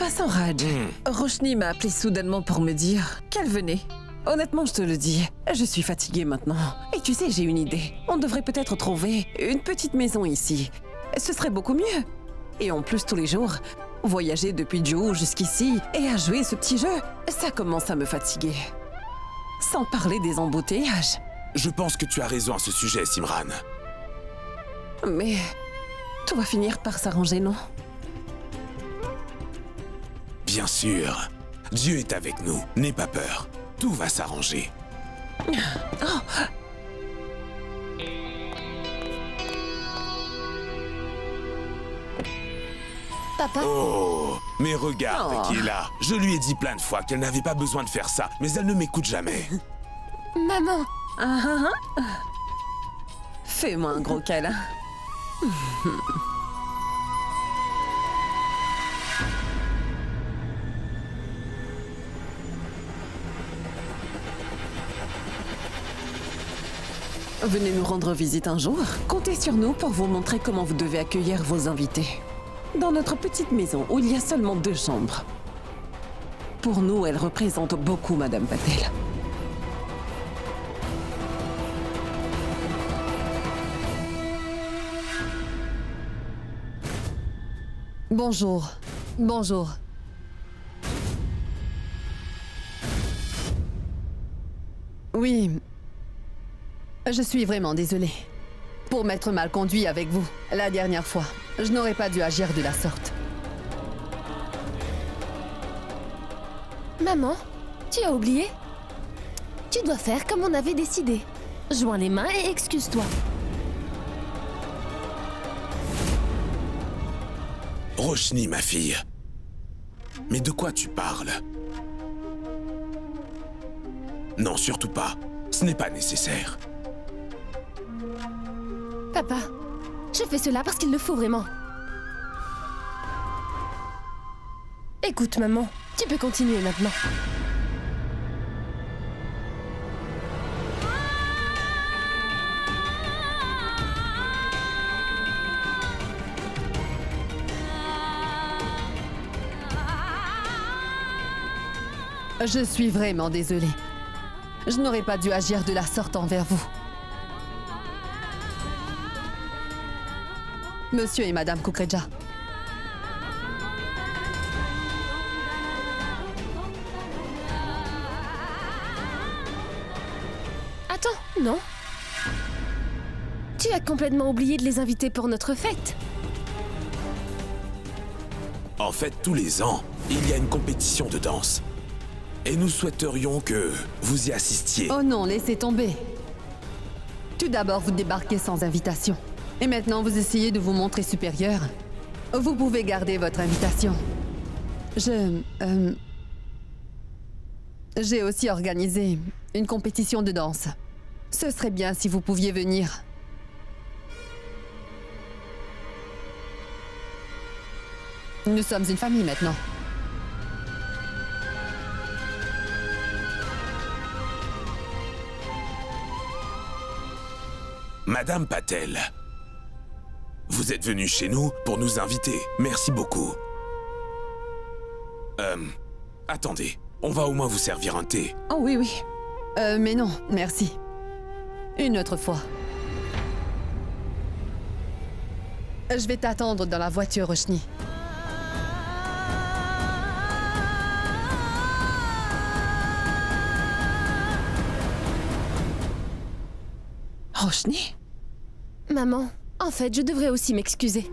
Passant Raj, Roshni m'a appelé soudainement pour me dire qu'elle venait. Honnêtement, je te le dis, je suis fatiguée maintenant. Et tu sais, j'ai une idée. On devrait peut-être trouver une petite maison ici. Ce serait beaucoup mieux. Et en plus, tous les jours, voyager depuis Juhu jusqu'ici et à jouer ce petit jeu, ça commence à me fatiguer. Sans parler des embouteillages. Je pense que tu as raison à ce sujet, Simran. Mais tout va finir par s'arranger, non? Bien sûr. Dieu est avec nous. N'aie pas peur. Tout va s'arranger. Oh. Papa, Oh, mais regarde Oh. qui est là. Je lui ai dit plein de fois qu'elle n'avait pas besoin de faire ça, mais elle ne m'écoute jamais. maman, Fais-moi un gros câlin. Venez nous rendre visite un jour. Comptez sur nous pour vous montrer comment vous devez accueillir vos invités. Dans notre petite maison où il y a seulement 2 chambres. Pour nous, elle représente beaucoup, Madame Patel. bonjour. Bonjour. Oui. Je suis vraiment désolée. Pour m'être mal conduit avec vous, la dernière fois, je n'aurais pas dû agir de la sorte. Maman, tu as oublié? Tu dois faire comme on avait décidé. Joins les mains et excuse-toi. Roshni, ma fille. Mais de quoi tu parles? Non, surtout pas. Ce n'est pas nécessaire. Papa, je fais cela parce qu'il le faut vraiment. Écoute, maman, tu peux continuer maintenant. Je suis vraiment désolée. Je n'aurais pas dû agir de la sorte envers vous. Monsieur et Madame Kukreja. Attends, non? Tu as complètement oublié de les inviter pour notre fête. En fait, tous les ans, il y a une compétition de danse. Et nous souhaiterions que vous y assistiez. Oh non, laissez tomber. Tout d'abord, vous débarquez sans invitation. Et maintenant, vous essayez de vous montrer supérieur. Vous pouvez garder votre invitation. J'ai aussi organisé une compétition de danse. Ce serait bien si vous pouviez venir. Nous sommes une famille maintenant. Madame Patel, vous êtes venue chez nous pour nous inviter. Merci beaucoup. Attendez, on va au moins vous servir un thé. Oh oui, oui. Mais non, merci. Une autre fois. Je vais t'attendre dans la voiture, Roshni. Roshni? Maman, en fait, je devrais aussi m'excuser.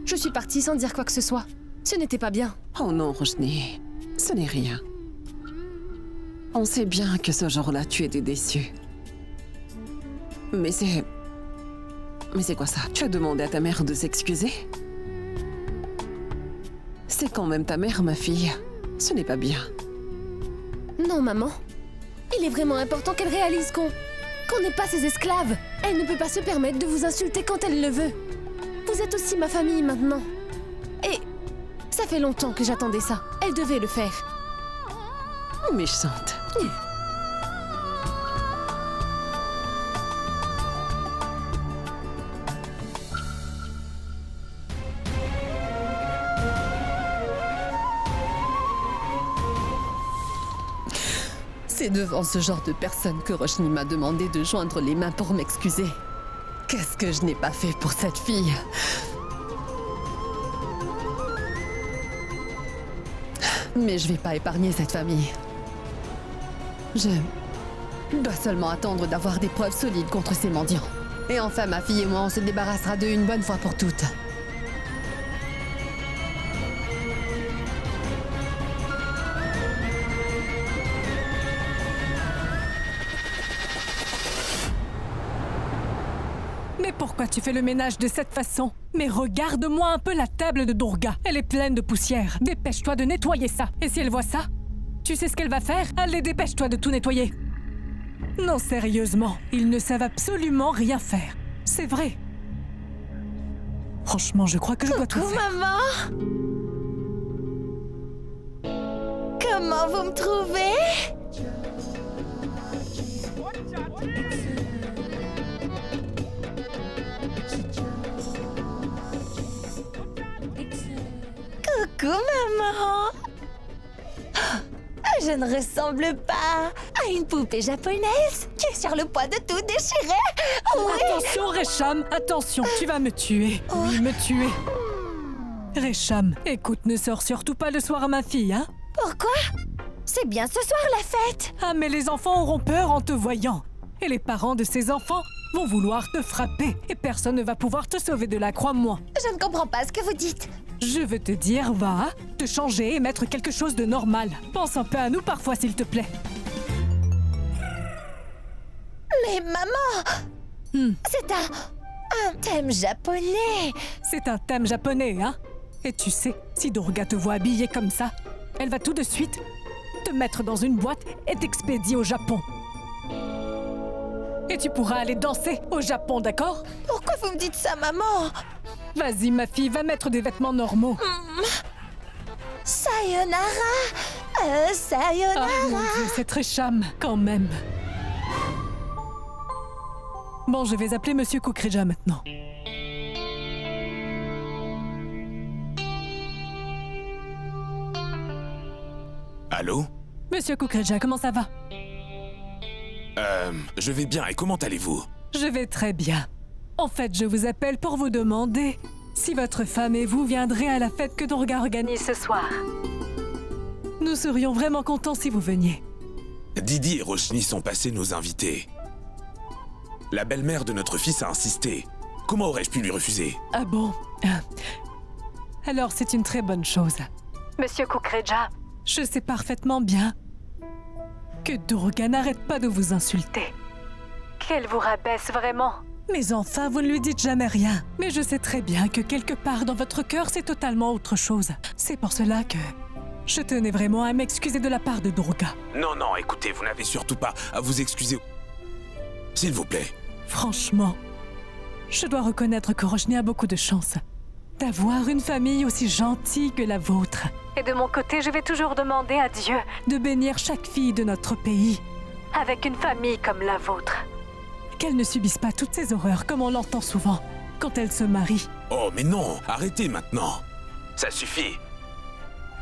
Je suis partie sans dire quoi que ce soit. Ce n'était pas bien. Oh non, Roshni. Ce n'est rien. On sait bien que ce jour-là, tu étais déçue. Mais c'est... Mais c'est quoi ça? Tu as demandé à ta mère de s'excuser? C'est quand même ta mère, ma fille. Ce n'est pas bien. Non, maman. Il est vraiment important qu'elle réalise qu'on n'est pas ses esclaves. Elle ne peut pas se permettre de vous insulter quand elle le veut. Vous êtes aussi ma famille maintenant. Et ça fait longtemps que j'attendais ça. Elle devait le faire. Méchante. C'est devant ce genre de personne que Roshni m'a demandé de joindre les mains pour m'excuser. Qu'est-ce que je n'ai pas fait pour cette fille? Mais je vais pas épargner cette famille. Je dois seulement attendre d'avoir des preuves solides contre ces mendiants. Et enfin, ma fille et moi, on se débarrassera d'eux une bonne fois pour toutes. Mais pourquoi tu fais le ménage de cette façon? Mais regarde-moi un peu la table de Durga. Elle est pleine de poussière. Dépêche-toi de nettoyer ça. Et si elle voit ça, tu sais ce qu'elle va faire? Allez, dépêche-toi de tout nettoyer. Non, sérieusement, ils ne savent absolument rien faire. C'est vrai. Franchement, je crois que je dois tout Coucou, faire. maman! Comment vous me trouvez? Coucou, maman! Je ne ressemble pas à une poupée japonaise qui est sur le point de tout déchirer. Oui. Attention, Resham, attention, tu vas me tuer. Oui, me tuer. Resham, écoute, ne sors surtout pas le soir à ma fille, hein? Pourquoi? C'est bien ce soir la fête. Ah, mais les enfants auront peur en te voyant. Et les parents de ces enfants vont vouloir te frapper. Et personne ne va pouvoir te sauver de là, crois-moi. Je ne comprends pas ce que vous dites. Je veux te dire, va te changer et mettre quelque chose de normal. Pense un peu à nous parfois, s'il te plaît. Mais maman, c'est un thème japonais. C'est un thème japonais, hein? Et tu sais, si Durga te voit habillée comme ça, elle va tout de suite te mettre dans une boîte et t'expédier au Japon. Et tu pourras aller danser au Japon, d'accord? Pourquoi vous me dites ça, maman? Vas-y, ma fille, va mettre des vêtements normaux. Sayonara, sayonara. Ah mon Dieu, c'est très cham, quand même. Bon, je vais appeler Monsieur Kukreja maintenant. Allô? Monsieur Kukreja, comment ça va? Je vais bien et comment allez-vous? Je vais très bien. En fait, je vous appelle pour vous demander si votre femme et vous viendrez à la fête que Durga organise ce soir. Nous serions vraiment contents si vous veniez. Didi et Roshni sont passés nous inviter. La belle-mère de notre fils a insisté. Comment aurais-je pu lui refuser? Ah bon? Alors c'est une très bonne chose. Monsieur Kukreja, je sais parfaitement bien que Durga n'arrête pas de vous insulter. Qu'elle vous rabaisse vraiment. Mais enfin, vous ne lui dites jamais rien. Mais je sais très bien que quelque part dans votre cœur, c'est totalement autre chose. C'est pour cela que je tenais vraiment à m'excuser de la part de Durga. Non, non, écoutez, vous n'avez surtout pas à vous excuser. S'il vous plaît. Franchement, je dois reconnaître que Roshni a beaucoup de chance d'avoir une famille aussi gentille que la vôtre. Et de mon côté, je vais toujours demander à Dieu de bénir chaque fille de notre pays avec une famille comme la vôtre. Qu'elle ne subisse pas toutes ces horreurs comme on l'entend souvent quand elle se marie. Oh, mais non, arrêtez maintenant. Ça suffit.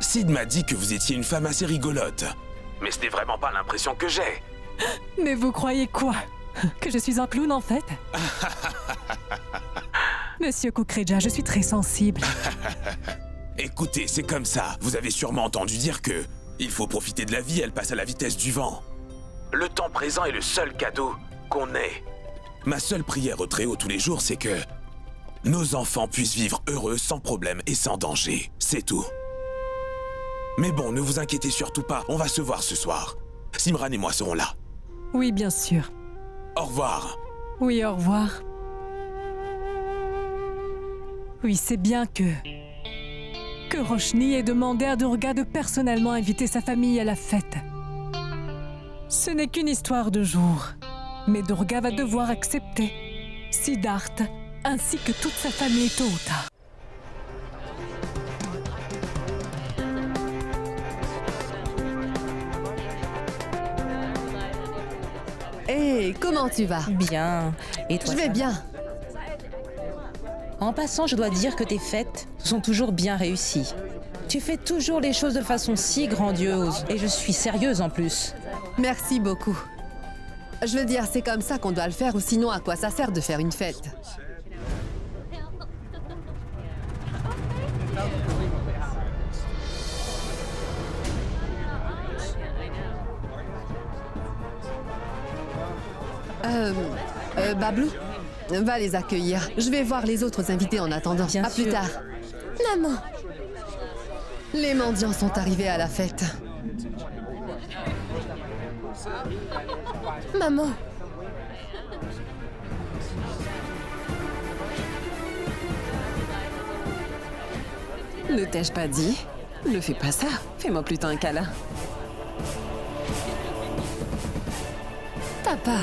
Sid m'a dit que vous étiez une femme assez rigolote. Mais ce n'est vraiment pas l'impression que j'ai. Mais vous croyez quoi? Que je suis un clown en fait? Monsieur Kukreja, je suis très sensible. Écoutez, c'est comme ça. Vous avez sûrement entendu dire que il faut profiter de la vie, elle passe à la vitesse du vent. Le temps présent est le seul cadeau qu'on ait. Ma seule prière au Très-Haut tous les jours, c'est que nos enfants puissent vivre heureux, sans problème et sans danger. C'est tout. Mais bon, ne vous inquiétez surtout pas, on va se voir ce soir. Simran et moi serons là. Oui, bien sûr. Au revoir. Oui, au revoir. Oui, c'est bien que Roshni ait demandé à Durga de personnellement inviter sa famille à la fête. Ce n'est qu'une histoire de jour, mais Durga va devoir accepter Siddharth ainsi que toute sa famille tôt ou tard. Hey, comment tu vas? Bien. Et toi? Je vais bien. En passant, je dois dire que tes fêtes sont toujours bien réussies. Tu fais toujours les choses de façon si grandiose. Et je suis sérieuse en plus. Merci beaucoup. Je veux dire, c'est comme ça qu'on doit le faire, ou sinon à quoi ça sert de faire une fête? Bablou, va les accueillir. Je vais voir les autres invités en attendant. Bien à plus sûr. tard. Maman, Les mendiants sont arrivés à la fête. maman, Ne t'ai-je pas dit? Ne fais pas ça. Fais-moi plutôt un câlin. papa.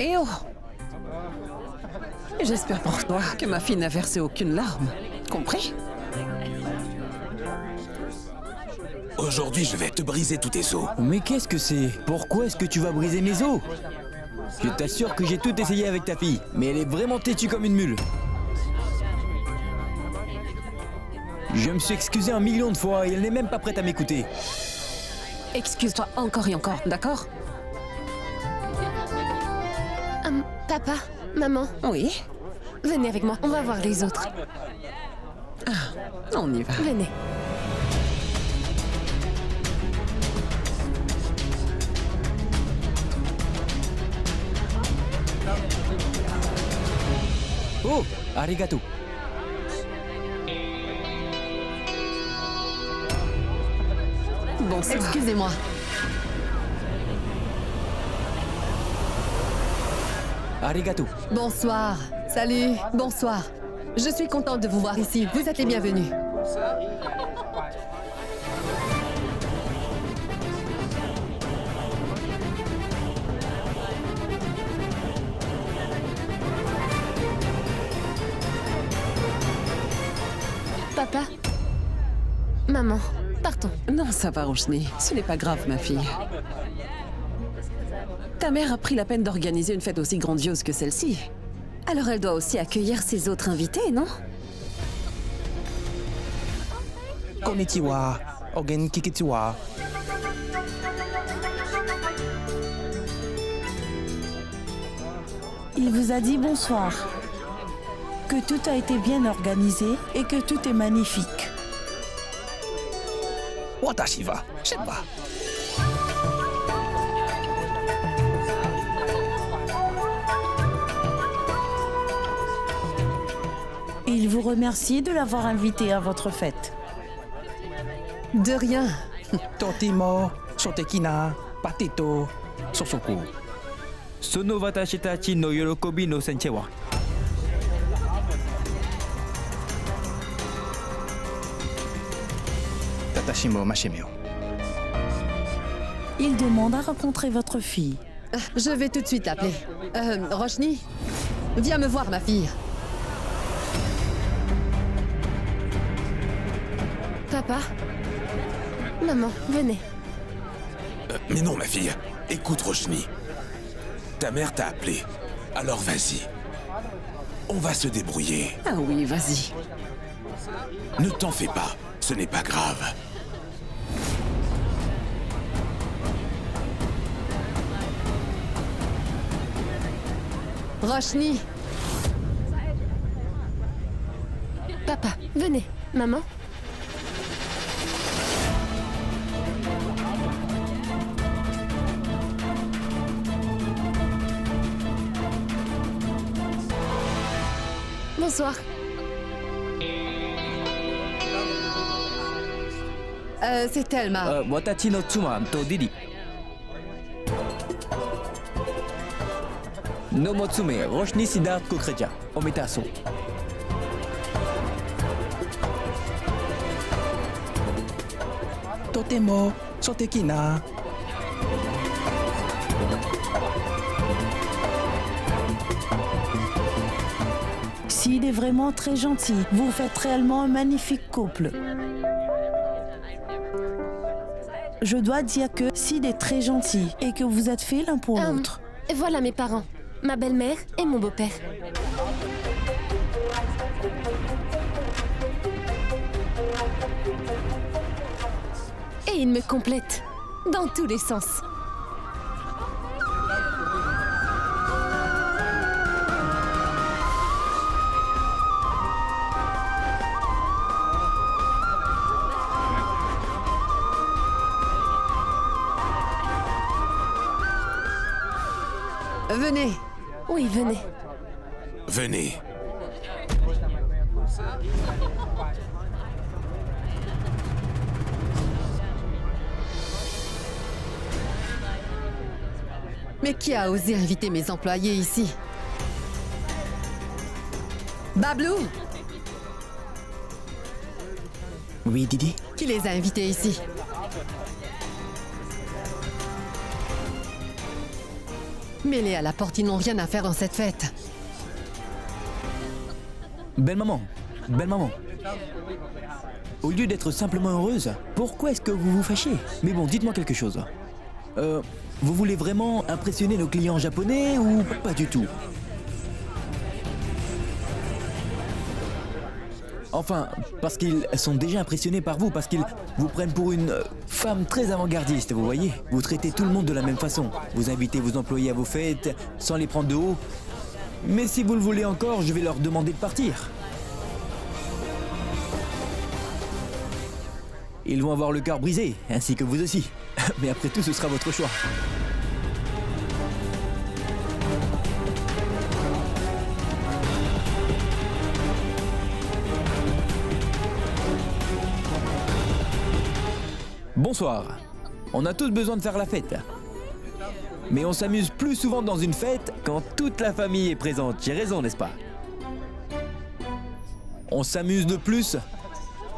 Eh oh! J'espère pour toi que ma fille n'a versé aucune larme. Compris? Aujourd'hui, je vais te briser tous tes os. Mais qu'est-ce que c'est? Pourquoi est-ce que tu vas briser mes os? Je t'assure que j'ai tout essayé avec ta fille, mais elle est vraiment têtue comme une mule. Je me suis excusé 1 million de fois et elle n'est même pas prête à m'écouter. Excuse-toi encore et encore, d'accord? Papa, maman, Oui? venez avec moi, on va voir les autres. On y va. Venez. Oh, arigato. Bonsoir. Excusez-moi. Arigato. Bonsoir. Salut. Bonsoir. Je suis contente de vous voir ici. Vous êtes les bienvenus. Papa, maman, partons. Non, ça va, Roshni. Ce n'est pas grave, ma fille. Ta mère a pris la peine d'organiser une fête aussi grandiose que celle-ci. Alors elle doit aussi accueillir ses autres invités, non? Konnichiwa. Ogen kikichiwa. Il vous a dit bonsoir, que tout a été bien organisé et que tout est magnifique. Watashi wa Sheba. Il vous remercie de l'avoir invité à votre fête. De rien. Totimo. Sotekina. Patito. Sosoku. Sono watashi tachi no yorokobi no sensei wa. Tatashi mo mashimeo. Il demande à rencontrer votre fille. Je vais tout de suite l'appeler. Roshni, viens me voir, ma fille. Papa, maman, venez. Mais non, ma fille. Écoute, Roshni. Ta mère t'a appelé. Alors vas-y. On va se débrouiller. Ah oui, vas-y. Ne t'en fais pas. Ce n'est pas grave. Roshni, Papa, venez. Maman, bonsoir. c'est Thelma. Watachi no tsuma to Didi. Nomotsume, Roshni Siddharth Kukreja, Omitasu. Totemo. Sotekina. Sid est vraiment très gentil. Vous faites réellement un magnifique couple. Je dois dire que Sid est très gentil et que vous êtes faits l'un pour l'autre. Voilà mes parents, ma belle-mère et mon beau-père. Et ils me complètent dans tous les sens. Venez. Oui, venez. Venez. Mais qui a osé inviter mes employés ici? Bablou! Oui, Didi? Qui les a invités ici? Mêlés à la porte, ils n'ont rien à faire dans cette fête. Belle maman, belle maman. Au lieu d'être simplement heureuse, pourquoi est-ce que vous vous fâchez? Mais bon, dites-moi quelque chose. Vous voulez vraiment impressionner nos clients japonais ou pas du tout? Enfin, parce qu'ils sont déjà impressionnés par vous, parce qu'ils vous prennent pour une femme très avant-gardiste, vous voyez? Vous traitez tout le monde de la même façon. Vous invitez vos employés à vos fêtes, sans les prendre de haut. Mais si vous le voulez encore, je vais leur demander de partir. Ils vont avoir le cœur brisé, ainsi que vous aussi. Mais après tout, ce sera votre choix. Bonsoir. On a tous besoin de faire la fête. Mais on s'amuse plus souvent dans une fête quand toute la famille est présente. J'ai raison, n'est-ce pas? On s'amuse de plus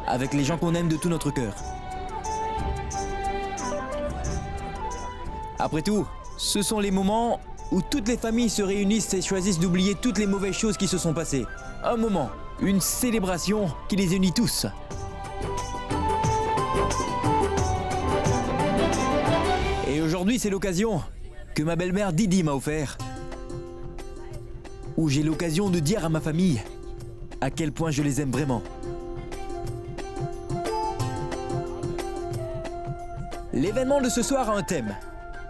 avec les gens qu'on aime de tout notre cœur. Après tout, ce sont les moments où toutes les familles se réunissent et choisissent d'oublier toutes les mauvaises choses qui se sont passées. Un moment, une célébration qui les unit tous. Et aujourd'hui, c'est l'occasion que ma belle-mère Didi m'a offert. Où j'ai l'occasion de dire à ma famille à quel point je les aime vraiment. L'événement de ce soir a un thème,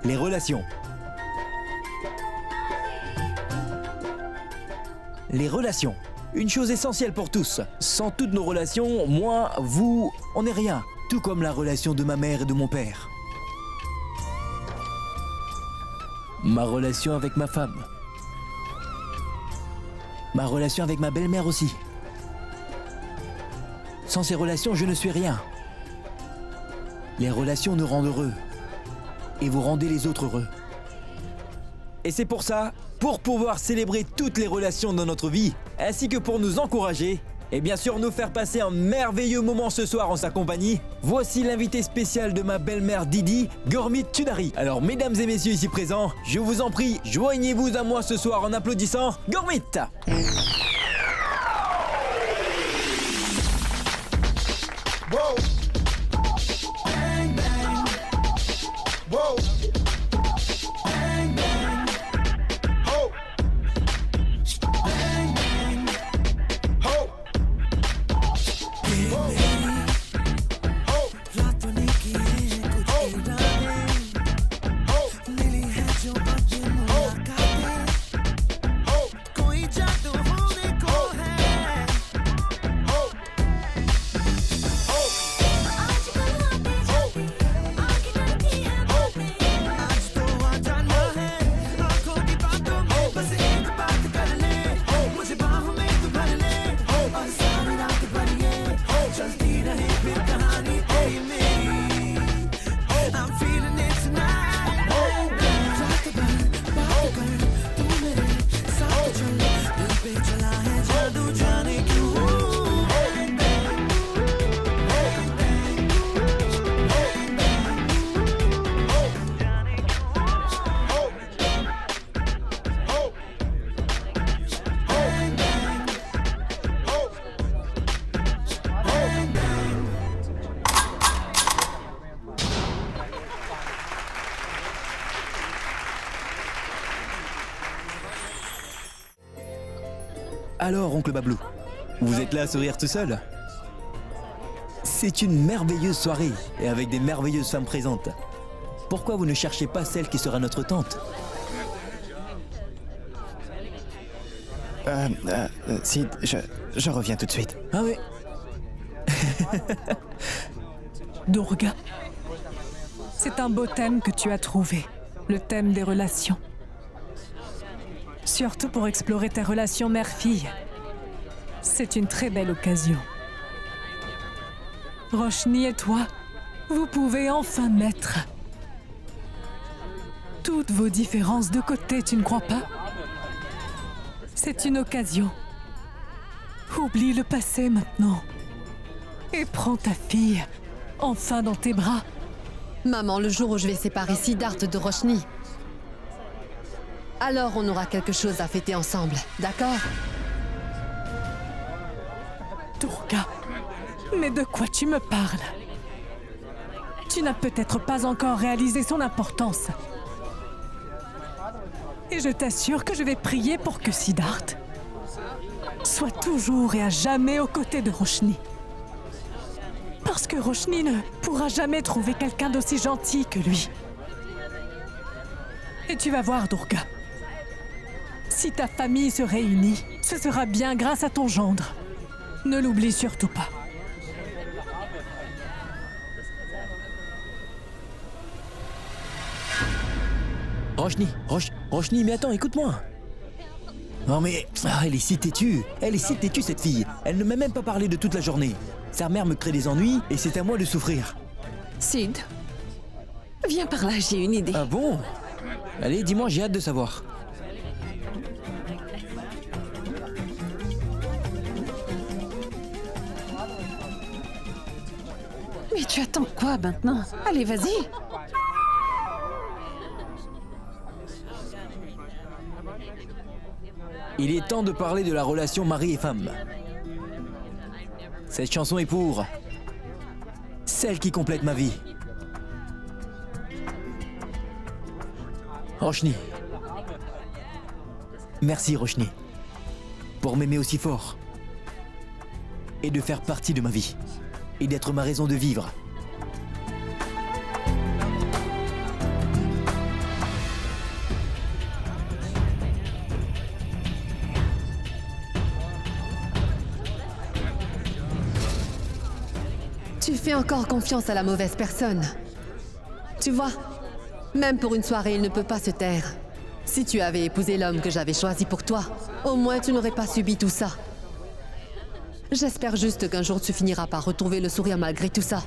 les relations. Les relations, une chose essentielle pour tous. Sans toutes nos relations, moi, vous, on n'est rien. Tout comme la relation de ma mère et de mon père. Ma relation avec ma femme. Ma relation avec ma belle-mère aussi. Sans ces relations, je ne suis rien. Les relations nous rendent heureux. Et vous rendez les autres heureux. Et c'est pour ça, pour pouvoir célébrer toutes les relations dans notre vie, ainsi que pour nous encourager, et bien sûr nous faire passer un merveilleux moment ce soir en sa compagnie, voici l'invité spécial de ma belle-mère Didi, Gurmeet Chudhary. Alors mesdames et messieurs ici présents, je vous en prie, joignez-vous à moi ce soir en applaudissant Gurmeet. Whoa. Bang, bang. Whoa. Bang, bang. Ho. Bang, bang. Ho. Whoa. Ho. Ho. Alors, oncle Bablou, vous êtes là à sourire tout seul? C'est une merveilleuse soirée, et avec des merveilleuses femmes présentes. Pourquoi vous ne cherchez pas celle qui sera notre tante? Sid, je reviens tout de suite. Ah oui. Durga, c'est un beau thème que tu as trouvé, le thème des relations. Surtout pour explorer tes relations mère-fille. C'est une très belle occasion. Roshni et toi, vous pouvez enfin mettre toutes vos différences de côté, tu ne crois pas? C'est une occasion. Oublie le passé maintenant. Et prends ta fille, enfin dans tes bras. Maman, le jour où je vais séparer Siddharth de Roshni, alors on aura quelque chose à fêter ensemble, d'accord? Durga, mais de quoi tu me parles? Tu n'as peut-être pas encore réalisé son importance. Et je t'assure que je vais prier pour que Siddharth soit toujours et à jamais aux côtés de Roshni. Parce que Roshni ne pourra jamais trouver quelqu'un d'aussi gentil que lui. Et tu vas voir, Durga. Si ta famille se réunit, ce sera bien grâce à ton gendre. Ne l'oublie surtout pas. Roshni, mais attends, écoute-moi. Non mais, elle est si têtue. Elle est si têtue, cette fille. Elle ne m'a même pas parlé de toute la journée. Sa mère me crée des ennuis et c'est à moi de souffrir. Sid, viens par là, j'ai une idée. Ah bon? Allez, dis-moi, j'ai hâte de savoir. Mais tu attends quoi maintenant? Allez, vas-y. Il est temps de parler de la relation mari et femme. Cette chanson est pour celle qui complète ma vie. Roshni. Merci Roshni. Pour m'aimer aussi fort. Et de faire partie de ma vie. Et d'être ma raison de vivre. Tu fais encore confiance à la mauvaise personne. Tu vois, même pour une soirée, il ne peut pas se taire. Si tu avais épousé l'homme que j'avais choisi pour toi, au moins tu n'aurais pas subi tout ça. J'espère juste qu'un jour tu finiras par retrouver le sourire malgré tout ça.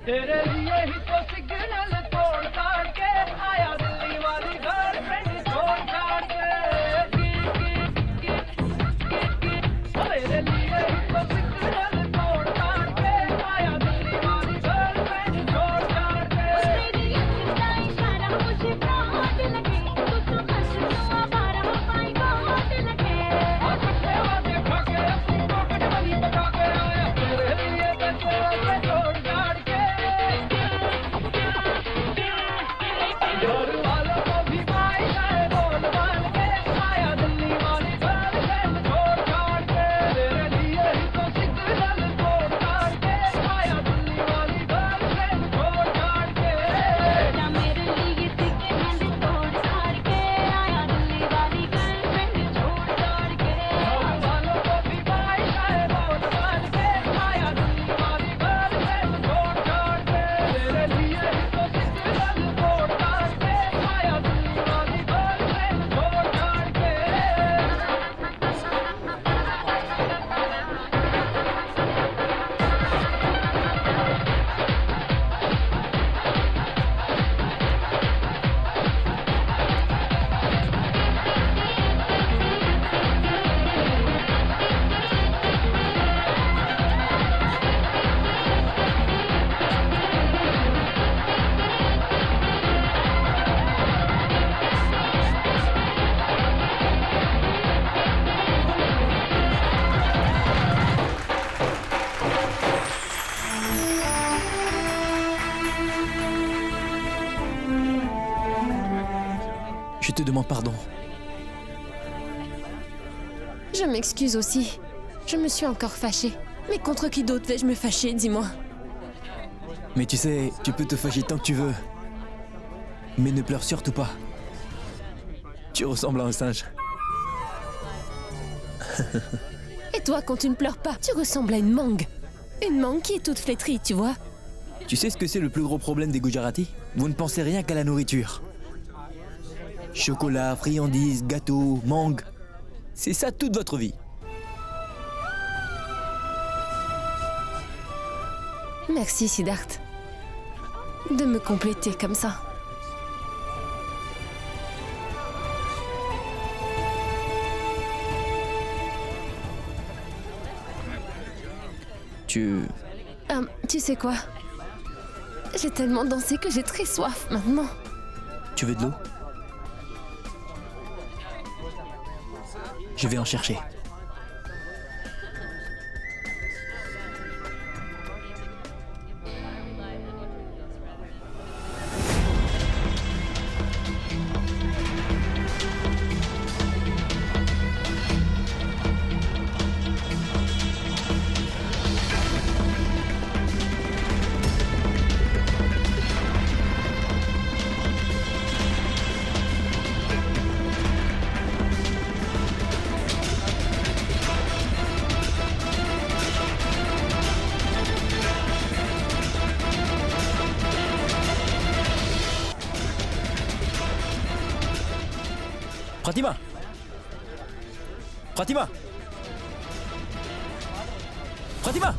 तेरे लिए ही तो सिग्नल तोड़ ताड़ के आया दिल्ली वाली गर्लफ्रेंड छोड़ छाड़ के तेरे लिए ही तो सिग्नल तोड़ ताड़ के आया दिल्ली वाली गर्लफ्रेंड छोड़ छाड़ के तेरी इतना इशारा मुझे बहुत लगे तू तो हंस तो आवारा पाई बहुत लगे और से आगे भागे अपनी पॉकेट मनी बचा के आया तेरे लिए बच्चे छोड़ छाड़ के te demande pardon. Je m'excuse aussi. Je me suis encore fâchée. Mais contre qui d'autre vais-je me fâcher, dis-moi? Mais tu sais, tu peux te fâcher tant que tu veux. Mais ne pleure surtout pas. Tu ressembles à un singe. Et toi, quand tu ne pleures pas, tu ressembles à une mangue. Une mangue qui est toute flétrie, tu vois? Tu sais ce que c'est le plus gros problème des Gujarati? Vous ne pensez rien qu'à la nourriture. Chocolat, friandises, gâteaux, mangue. C'est ça toute votre vie. Merci, Siddharth. De me compléter comme ça. Tu sais quoi? J'ai tellement dansé que j'ai très soif maintenant. Tu veux de l'eau? Je vais en chercher. Pratima! Pratima! Pratima!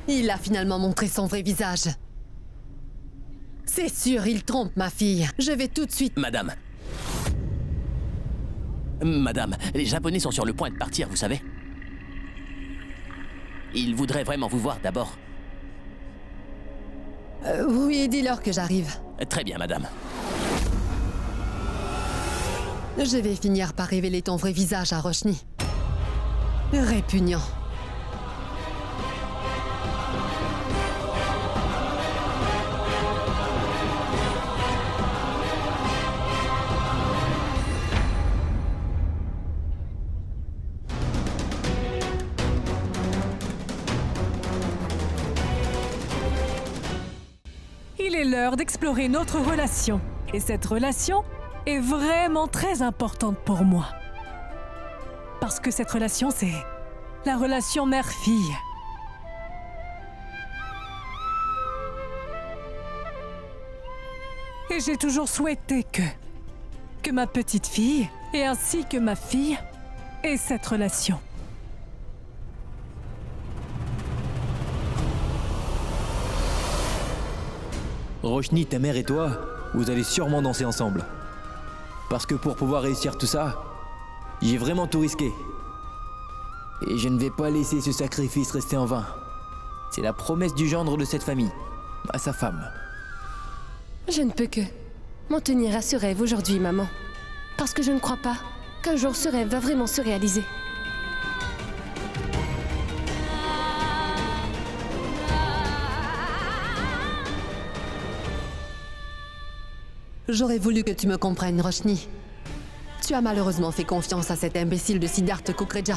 Il a finalement montré son vrai visage. C'est sûr, il trompe ma fille. Je vais tout de suite... Madame. Madame, les Japonais sont sur le point de partir, vous savez. Ils voudraient vraiment vous voir d'abord. Oui, dis-leur que j'arrive. Très bien, madame. Je vais finir par révéler ton vrai visage à Roshni. Répugnant. Il est l'heure d'explorer notre relation. Et cette relation est vraiment très importante pour moi. Parce que cette relation, c'est la relation mère-fille. Et j'ai toujours souhaité que ma petite fille, et ainsi que ma fille, et cette relation. Roshni, ta mère et toi, vous allez sûrement danser ensemble. Parce que pour pouvoir réussir tout ça, j'ai vraiment tout risqué. Et je ne vais pas laisser ce sacrifice rester en vain. C'est la promesse du gendre de cette famille, à sa femme. Je ne peux que m'en tenir à ce rêve aujourd'hui, maman. Parce que je ne crois pas qu'un jour ce rêve va vraiment se réaliser. J'aurais voulu que tu me comprennes, Roshni. Tu as malheureusement fait confiance à cet imbécile de Siddharth Kukreja,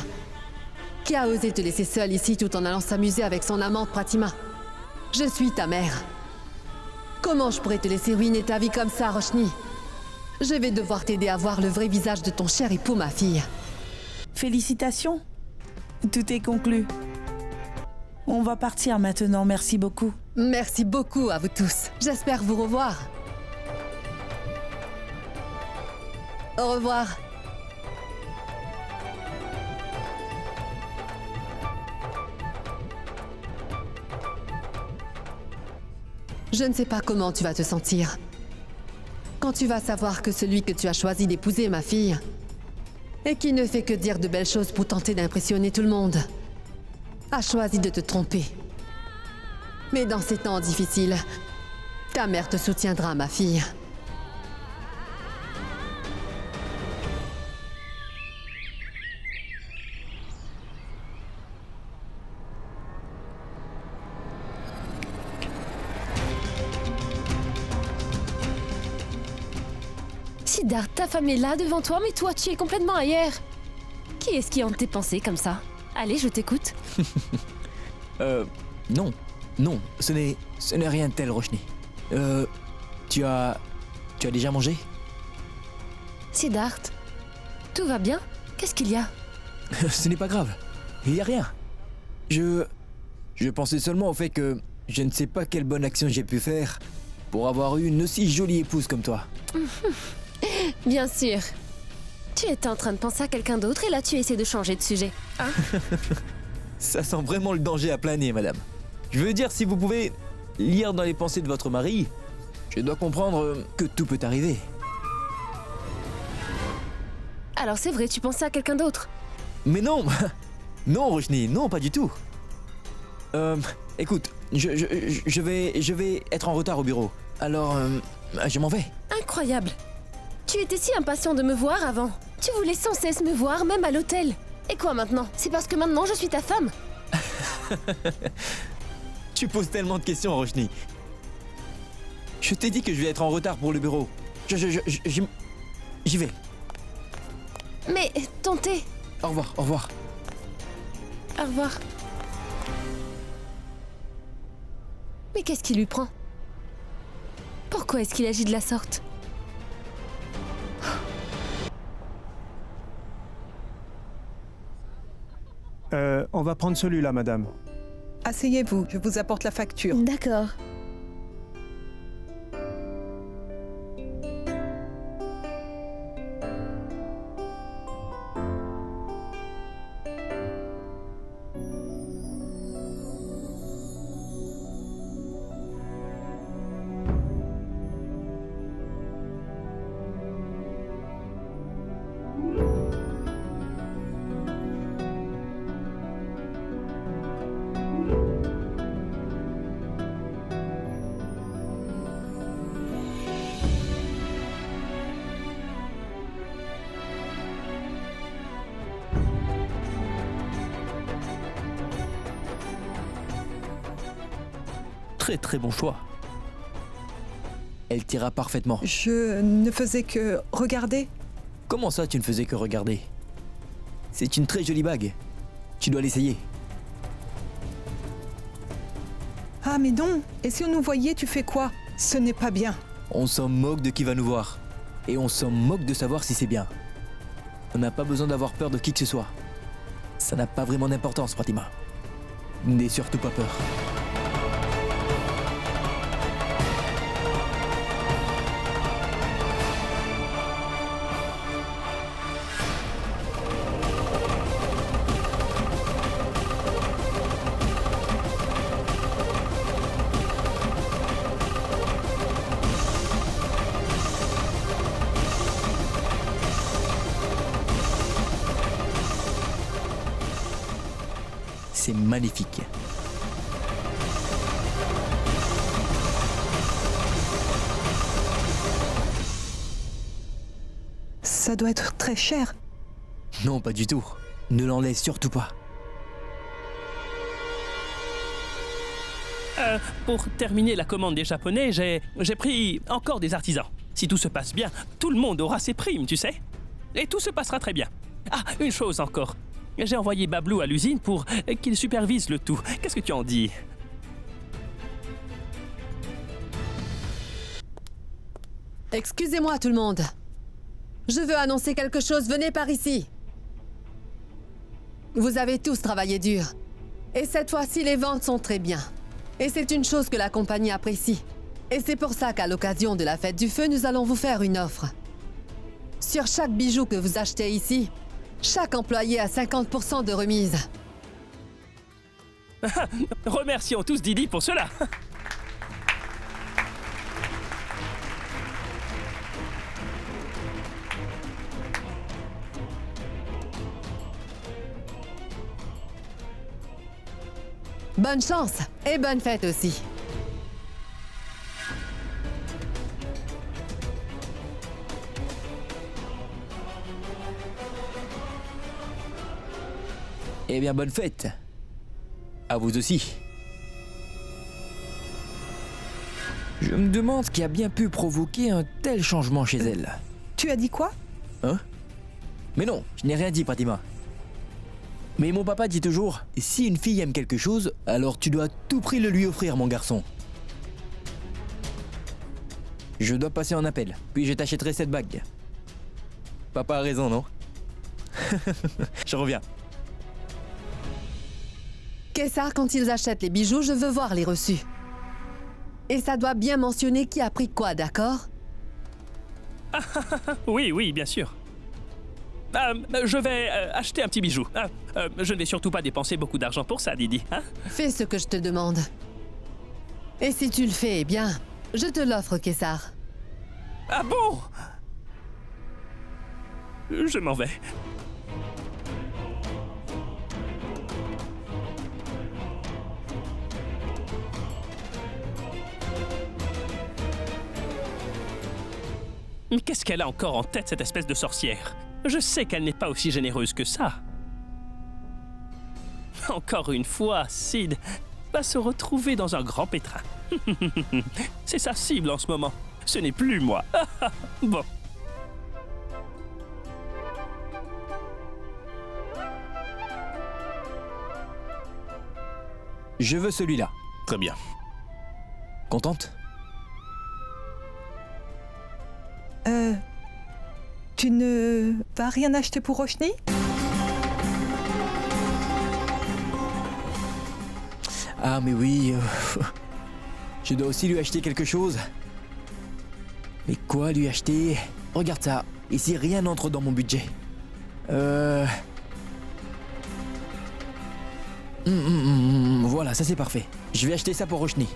qui a osé te laisser seule ici tout en allant s'amuser avec son amante Pratima. Je suis ta mère. Comment je pourrais te laisser ruiner ta vie comme ça, Roshni? Je vais devoir t'aider à voir le vrai visage de ton cher époux, ma fille. Félicitations. Tout est conclu. On va partir maintenant, merci beaucoup. Merci beaucoup à vous tous. J'espère vous revoir. Au revoir. Je ne sais pas comment tu vas te sentir quand tu vas savoir que celui que tu as choisi d'épouser, ma fille, et qui ne fait que dire de belles choses pour tenter d'impressionner tout le monde, a choisi de te tromper. Mais dans ces temps difficiles, ta mère te soutiendra, ma fille. Siddharth, ta femme est là devant toi, mais toi, tu es complètement ailleurs. Qui est-ce qui hante tes pensées comme ça? Allez, je t'écoute. Non. Non, ce n'est rien de tel, Roshni. Tu as déjà mangé? Siddharth, tout va bien? Qu'est-ce qu'il y a? Ce n'est pas grave. Il n'y a rien. Je pensais seulement au fait que je ne sais pas quelle bonne action j'ai pu faire pour avoir eu une aussi jolie épouse comme toi. Bien sûr. Tu étais en train de penser à quelqu'un d'autre et là tu essaies de changer de sujet. Hein? Ça sent vraiment le danger à planer, madame. Je veux dire, si vous pouvez lire dans les pensées de votre mari, je dois comprendre que tout peut arriver. Alors c'est vrai, tu pensais à quelqu'un d'autre? Mais non. Non, Roshni, non, pas du tout. Écoute, je vais être en retard au bureau. Alors, je m'en vais. Incroyable. Tu étais si impatient de me voir avant. Tu voulais sans cesse me voir, même à l'hôtel. Et quoi maintenant? C'est parce que maintenant je suis ta femme? Tu poses tellement de questions, Roshni. Je t'ai dit que je vais être en retard pour le bureau. J'y vais. Mais ton thé. Au revoir, au revoir. Au revoir. Mais qu'est-ce qui lui prend? Pourquoi est-ce qu'il agit de la sorte? On va prendre celui-là, madame. Asseyez-vous, je vous apporte la facture. D'accord. Très bon choix. Elle t'ira parfaitement. Je ne faisais que regarder. Comment ça, tu ne faisais que regarder? C'est une très jolie bague. Tu dois l'essayer. Ah mais non. Et si on nous voyait, tu fais quoi? Ce n'est pas bien. On s'en moque de qui va nous voir. Et on s'en moque de savoir si c'est bien. On n'a pas besoin d'avoir peur de qui que ce soit. Ça n'a pas vraiment d'importance, Pratima. N'aie surtout pas peur. C'est magnifique. Ça doit être très cher. Non, pas du tout. Ne l'en laisse surtout pas. Pour terminer la commande des Japonais, j'ai pris encore des artisans. Si tout se passe bien, tout le monde aura ses primes, tu sais. Et tout se passera très bien. Ah, une chose encore. J'ai envoyé Bablou à l'usine pour qu'il supervise le tout. Qu'est-ce que tu en dis? Excusez-moi tout le monde. Je veux annoncer quelque chose, venez par ici. Vous avez tous travaillé dur. Et cette fois-ci, les ventes sont très bien. Et c'est une chose que la compagnie apprécie. Et c'est pour ça qu'à l'occasion de la fête du feu, nous allons vous faire une offre. Sur chaque bijou que vous achetez ici, chaque employé a 50% de remise. Remercions tous Didi pour cela. Bonne chance et bonne fête aussi. Eh bien, bonne fête. À vous aussi. Je me demande ce qui a bien pu provoquer un tel changement chez elle. Tu as dit quoi? Hein? Mais non, je n'ai rien dit, Fatima. Mais mon papa dit toujours, si une fille aime quelque chose, alors tu dois à tout prix le lui offrir, mon garçon. Je dois passer en appel, puis je t'achèterai cette bague. Papa a raison, non? Je reviens. Kessar, quand ils achètent les bijoux, je veux voir les reçus. Et ça doit bien mentionner qui a pris quoi, d'accord? Oui, bien sûr. Je vais acheter un petit bijou. Je ne vais surtout pas dépenser beaucoup d'argent pour ça, Didi. Hein? Fais ce que je te demande. Et si tu le fais, eh bien, je te l'offre, Kessar. Ah bon? Je m'en vais. Mais qu'est-ce qu'elle a encore en tête, cette espèce de sorcière? Je sais qu'elle n'est pas aussi généreuse que ça. Encore une fois, Sid va se retrouver dans un grand pétrin. C'est sa cible en ce moment. Ce n'est plus moi. Bon. Je veux celui-là. Très bien. Contente? Tu ne vas rien acheter pour Roshni? Ah mais oui, je dois aussi lui acheter quelque chose. Mais quoi lui acheter? Regarde ça, ici rien n'entre dans mon budget. Voilà, ça c'est parfait. Je vais acheter ça pour Roshni.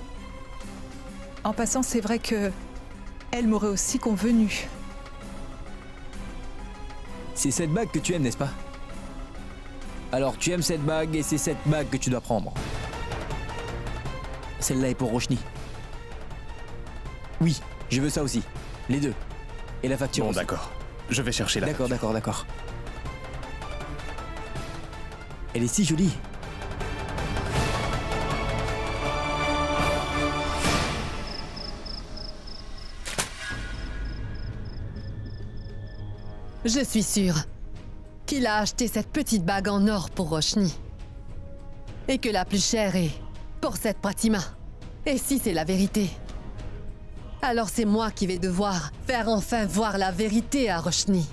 En passant, c'est vrai que elle m'aurait aussi convenu. C'est cette bague que tu aimes, n'est-ce pas? Alors tu aimes cette bague et c'est cette bague que tu dois prendre. Celle-là est pour Roshni. Oui, je veux ça aussi. Les deux. Et la facture aussi. D'accord. Je vais chercher la facture. D'accord. Elle est si jolie. Je suis sûre qu'il a acheté cette petite bague en or pour Roshni. Et que la plus chère est pour cette Pratima. Et si c'est la vérité, alors c'est moi qui vais devoir faire enfin voir la vérité à Roshni.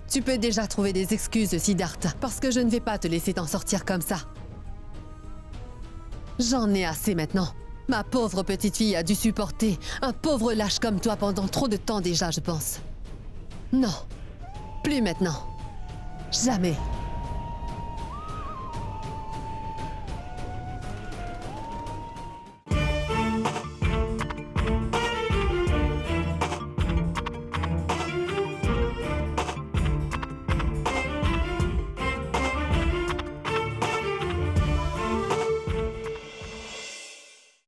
Tu peux déjà trouver des excuses, Siddhartha, parce que je ne vais pas te laisser t'en sortir comme ça. J'en ai assez maintenant. Ma pauvre petite fille a dû supporter un pauvre lâche comme toi pendant trop de temps déjà, je pense. Non, plus maintenant. Jamais.